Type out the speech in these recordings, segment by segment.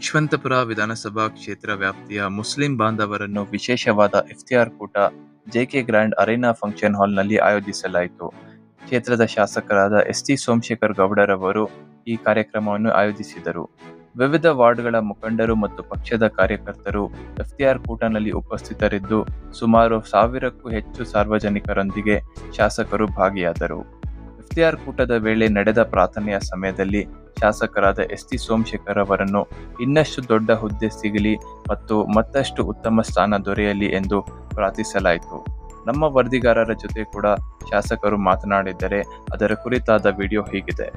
ಯಶವಂತಪುರ ವಿಧಾನಸಭಾ ಕ್ಷೇತ್ರ ವ್ಯಾಪ್ತಿಯ ಮುಸ್ಲಿಂ ಬಾಂಧವರನ್ನು ವಿಶೇಷವಾದ ಇಫ್ತಿಯಾರ್ ಕೂಟ ಜೆಕೆ ಗ್ರ್ಯಾಂಡ್ ಅರೇನಾ ಫಂಕ್ಷನ್ ಹಾಲ್ನಲ್ಲಿ ಆಯೋಜಿಸಲಾಯಿತು. ಕ್ಷೇತ್ರದ ಶಾಸಕರಾದ ಎಸ್.ಟಿ. ಸೋಮಶೇಖರ್ ಗೌಡರವರು ಈ ಕಾರ್ಯಕ್ರಮವನ್ನು ಆಯೋಜಿಸಿದರು. ವಿವಿಧ ವಾರ್ಡ್ಗಳ ಮುಖಂಡರು ಮತ್ತು ಪಕ್ಷದ ಕಾರ್ಯಕರ್ತರು ಇಫ್ತಿಯಾರ್ ಕೂಟನಲ್ಲಿ ಉಪಸ್ಥಿತರಿದ್ದು, ಸುಮಾರು 1000ಕ್ಕೂ ಹೆಚ್ಚು ಸಾರ್ವಜನಿಕರೊಂದಿಗೆ ಶಾಸಕರು ಭಾಗಿಯಾದರು. ಇಫ್ತಿಯಾರ್ ಕೂಟದ ವೇಳೆ ನಡೆದ ಪ್ರಾರ್ಥನೆಯ ಸಮಯದಲ್ಲಿ ಶಾಸಕರಾದ ಎಸ್.ಟಿ. ಸೋಮಶೇಖರ್ ಅವರನ್ನು ಇನ್ನಷ್ಟು ದೊಡ್ಡ ಹುದ್ದೆ ಸಿಗಲಿ ಮತ್ತು ಮತ್ತಷ್ಟು ಉತ್ತಮ ಸ್ಥಾನ ದೊರೆಯಲಿ ಎಂದು ಪ್ರಾರ್ಥಿಸಲಾಯಿತು. ನಮ್ಮ ವರದಿಗಾರರ ಜೊತೆ ಕೂಡ ಶಾಸಕರು ಮಾತನಾಡಿದರೆ ಅದರ ಕುರಿತಾದ ವಿಡಿಯೋ ಹೀಗಿದೆ.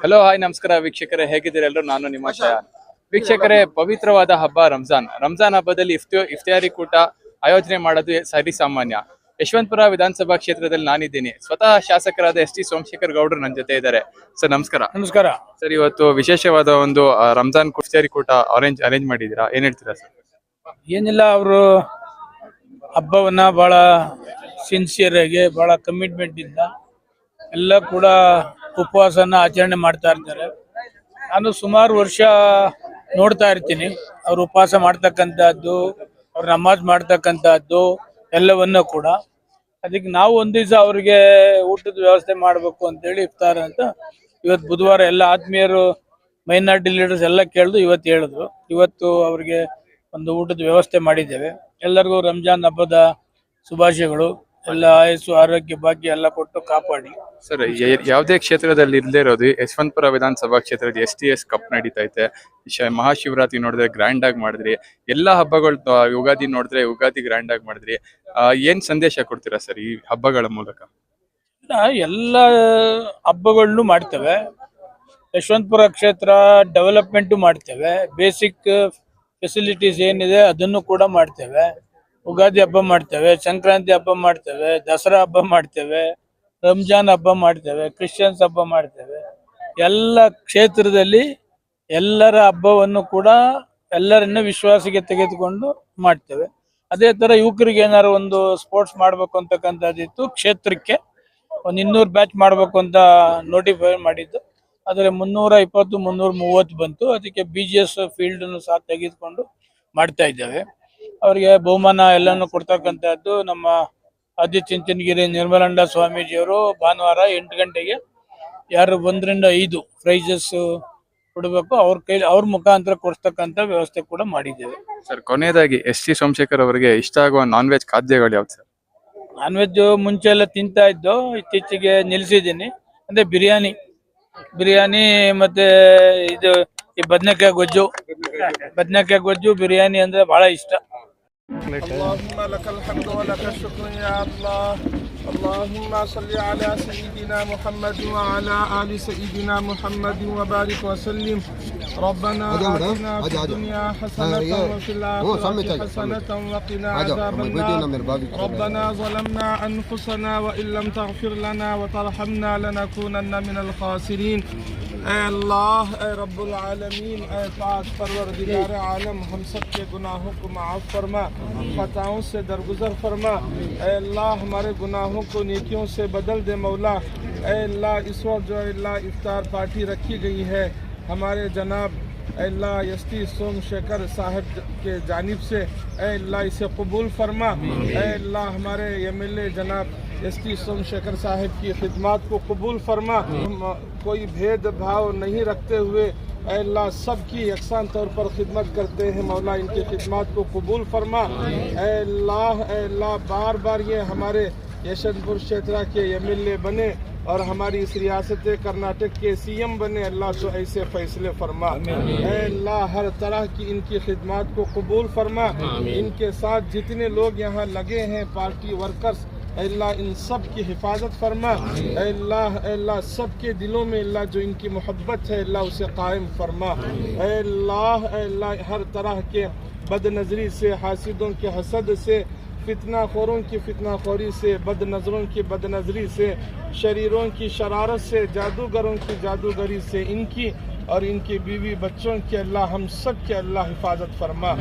ಹಲೋ, ಹಾಯ್, ನಮಸ್ಕಾರ ವೀಕ್ಷಕರೇ, ಹೇಗಿದ್ದೀರಾ ಎಲ್ಲರೂ? ನಾನು ನಿಮ್ಮ ಶಯಾನ್. ವೀಕ್ಷಕರೇ, ಪವಿತ್ರವಾದ ಹಬ್ಬ ರಂಜಾನ್ ಹಬ್ಬದಲ್ಲಿ ಇಫ್ತಿಯಾರಿ ಕೂಟ ಆಯೋಜನೆ ಮಾಡೋದು ಸರಿ ಸಾಮಾನ್ಯ. ಯಶವಂತಪುರ ವಿಧಾನಸಭಾ ಕ್ಷೇತ್ರದಲ್ಲಿ ನಾನಿದ್ದೀನಿ. ಸ್ವತಃ ಶಾಸಕರಾದ ಎಸ್.ಟಿ. ಸೋಮಶೇಖರ್ ಗೌಡರು ನನ್ನ ಜೊತೆ ಇದ್ದಾರೆ. ಸರ್, ನಮಸ್ಕಾರ. ನಮಸ್ಕಾರ ಸರ್, ಇವತ್ತು ವಿಶೇಷವಾದ ಒಂದು ರಂಜಾನ್ ಇಫ್ತಿಯಾರಿ ಕೂಟ ಅರೇಂಜ್ ಮಾಡಿದ್ದೀರಾ, ಏನ್ ಹೇಳ್ತೀರಾ ಸರ್? ಏನಿಲ್ಲ, ಅವರು ಹಬ್ಬವನ್ನ ಬಹಳ ಸಿನ್ಸಿಯರ್ ಆಗಿ ಬಹಳ ಕಮಿಟ್ಮೆಂಟ್ ಇಂದ ಎಲ್ಲ ಕೂಡ ಉಪವಾಸನ ಆಚರಣೆ ಮಾಡ್ತಾ ಇರ್ತಾರೆ. ನಾನು ಸುಮಾರು ವರ್ಷ ನೋಡ್ತಾ ಇರ್ತೀನಿ ಅವ್ರು ಉಪವಾಸ ಮಾಡ್ತಕ್ಕಂಥದ್ದು, ಅವ್ರು ನಮಾಜ್ ಮಾಡ್ತಕ್ಕಂಥದ್ದು ಎಲ್ಲವನ್ನೂ ಕೂಡ. ಅದಕ್ಕೆ ನಾವು ಒಂದ್ ದಿವಸ ಅವ್ರಿಗೆ ಊಟದ ವ್ಯವಸ್ಥೆ ಮಾಡಬೇಕು ಅಂತೇಳಿ ಇಫ್ತಾರ್ ಅಂತ ಇವತ್ತು ಬುಧವಾರ ಎಲ್ಲ ಆತ್ಮೀಯರು ಮೈನಾರಿಟಿ ಲೀಡರ್ಸ್ ಎಲ್ಲ ಕೇಳಿದ್ರು, ಇವತ್ತು ಹೇಳಿದ್ರು. ಇವತ್ತು ಅವ್ರಿಗೆ ಒಂದು ಊಟದ ವ್ಯವಸ್ಥೆ ಮಾಡಿದ್ದೇವೆ. ಎಲ್ಲರಿಗೂ ರಂಜಾನ್ ಹಬ್ಬದ ಶುಭಾಶಯಗಳು. ಎಲ್ಲ ಆಯಸ್ಸು, ಆರೋಗ್ಯ, ಭಾಗ್ಯ ಎಲ್ಲ ಕೊಟ್ಟು ಕಾಪಾಡಿ. ಸರ್, ಯಾವುದೇ ಕ್ಷೇತ್ರದಲ್ಲಿ ಇಲ್ಲದೆ ಇರೋದು ಯಶವಂತಪುರ ವಿಧಾನಸಭಾ ಕ್ಷೇತ್ರದ STS ಕಪ್ ನಡೀತಾ ಐತೆ. ಮಹಾಶಿವರಾತ್ರಿ ನೋಡಿದ್ರೆ ಗ್ರ್ಯಾಂಡ್ ಆಗಿ ಮಾಡಿದ್ರಿ, ಎಲ್ಲಾ ಹಬ್ಬಗಳು, ಯುಗಾದಿ ನೋಡಿದ್ರೆ ಯುಗಾದಿ ಗ್ರ್ಯಾಂಡ್ ಆಗಿ ಮಾಡಿದ್ರಿ. ಏನ್ ಸಂದೇಶ ಕೊಡ್ತೀರಾ ಸರ್ ಈ ಹಬ್ಬಗಳ ಮೂಲಕ? ಎಲ್ಲ ಹಬ್ಬಗಳನ್ನು ಮಾಡ್ತೇವೆ. ಯಶವಂತಪುರ ಕ್ಷೇತ್ರ ಡೆವಲಪ್ಮೆಂಟ್ ಮಾಡ್ತೇವೆ. ಬೇಸಿಕ್ ಫೆಸಿಲಿಟೀಸ್ ಏನಿದೆ ಅದನ್ನು ಕೂಡ ಮಾಡ್ತೇವೆ. ಉಗಾದಿ ಹಬ್ಬ ಮಾಡ್ತೇವೆ, ಸಂಕ್ರಾಂತಿ ಹಬ್ಬ ಮಾಡ್ತೇವೆ, ದಸರಾ ಹಬ್ಬ ಮಾಡ್ತೇವೆ, ರಂಜಾನ್ ಹಬ್ಬ ಮಾಡ್ತೇವೆ, ಕ್ರಿಶ್ಚಿಯನ್ಸ್ ಹಬ್ಬ ಮಾಡ್ತೇವೆ. ಎಲ್ಲ ಕ್ಷೇತ್ರದಲ್ಲಿ ಎಲ್ಲರ ಹಬ್ಬವನ್ನು ಕೂಡ ಎಲ್ಲರನ್ನ ವಿಶ್ವಾಸಕ್ಕೆ ತೆಗೆದುಕೊಂಡು ಮಾಡ್ತೇವೆ. ಅದೇ ತರ ಯುವಕರಿಗೆ ಏನಾದ್ರು ಒಂದು ಸ್ಪೋರ್ಟ್ಸ್ ಮಾಡ್ಬೇಕು ಅಂತಕ್ಕಂಥದ್ದಿತ್ತು, ಕ್ಷೇತ್ರಕ್ಕೆ ಒಂದು 200 ಬ್ಯಾಚ್ ಮಾಡ್ಬೇಕು ಅಂತ ನೋಟಿಫೈ ಮಾಡಿದ್ದು. ಆದರೆ 320, 330 ಬಂತು. ಅದಕ್ಕೆ BGS ಫೀಲ್ಡ್ ಸಹ ತೆಗೆದುಕೊಂಡು ಮಾಡ್ತಾ ಇದ್ದೇವೆ. ಅವರಿಗೆ ಬಹುಮಾನ ಎಲ್ಲಾನು ಕೊಡ್ತಕ್ಕಂಥದ್ದು ನಮ್ಮ ಆದಿಚುಂಚನಗಿರಿ ನಿರ್ಮಲಾನಂದ ಸ್ವಾಮೀಜಿಯವರು ಭಾನುವಾರ 8 ಗಂಟೆಗೆ ಯಾರು 1ರಿಂದ 5 ಪ್ರೈಸಸ್ ಕೊಡಬೇಕು, ಅವ್ರ ಮುಖಾಂತರ ಕೊಡ್ತಕ್ಕಂಥ ವ್ಯವಸ್ಥೆ ಕೂಡ ಮಾಡಿದ್ದೇವೆ. ಸರ್, ಕೊನೆಯದಾಗಿ ಎಸ್.ಟಿ. ಸೋಮಶೇಖರ್ ಅವರಿಗೆ ಇಷ್ಟ ಆಗುವ ನಾನ್ ವೆಜ್ ಖಾದ್ಯಗಳು ಯಾವ್ದು ಸರ್? ನಾನ್ ವೆಜ್ ಮುಂಚೆ ಎಲ್ಲ ತಿಂತಾ ಇದ್ದು, ಇತ್ತೀಚೆಗೆ ನಿಲ್ಸಿದ್ದೀನಿ. ಅಂದ್ರೆ ಬಿರಿಯಾನಿ ಮತ್ತೆ ಇದು ಈ ಬದನೆಕಾಯಿ ಗೊಜ್ಜು ಬಿರಿಯಾನಿ ಅಂದ್ರೆ ಬಹಳ ಇಷ್ಟ. اللهم لك الحمد ولك الشكر يا الله. اللهم صل على سيدنا محمد وعلى آل سيدنا محمد وبارك وسلم. ربنا آتنا في الدنيا حسنة وفي الآخرة حسنة وقنا عذاب النار. ربنا ظلمنا أنفسنا وإن لم تغفر لنا وترحمنا لنكونن من الخاسرين. اے اللہ، اے رب العالمین، اے پاک پروردگار عالم، ہم سب کے گناہوں کو معاف فرما، خطاؤں سے درگزر فرما. اے اللہ، ہمارے گناہوں کو نیکیوں سے بدل دے مولا. اے اللہ، اس وقت جو اللہ افطار پارٹی رکھی گئی ہے ہمارے جناب اے اللہ ST سومشیکر صاحب کے جانب سے، اے اللہ اسے قبول فرما. اے اللہ، ہمارے MLA جناب ST سومشیکر صاحب کی خدمات کو قبول فرما. کوئی بھید بھاؤ نہیں رکھتے ہوئے اے اللہ سب کی یکساں طور پر خدمت کرتے ہیں مولا. ان کی خدمات کو قبول فرما. اے اللہ بار بار یہ ہمارے یشونتپور چھیترا کے MLA بنے اور ہماری اس ریاست کرناٹک کے CM بنے. اللہ تو ایسے فیصلے فرما. اے اللہ، ہر طرح کی ان کی خدمات کو قبول فرما. ان کے ساتھ جتنے لوگ یہاں لگے ہیں پارٹی ورکرز، اے اللہ ان سب کی حفاظت فرما. اے اللہ سب کے دلوں میں اللہ جو ان کی محبت ہے اللہ اسے قائم فرما. اے اللہ ہر طرح کے بد نظری سے، حاسدوں کے حسد سے، فتنہ خوروں کی فتنہ خوری سے، بد نظروں کی بد نظری سے، شریروں کی شرارت سے، جادوگروں کی جادوگری سے، ان کی اور ان کی بیوی بچوں کی اللہ ہم سب کے اللہ حفاظت فرما.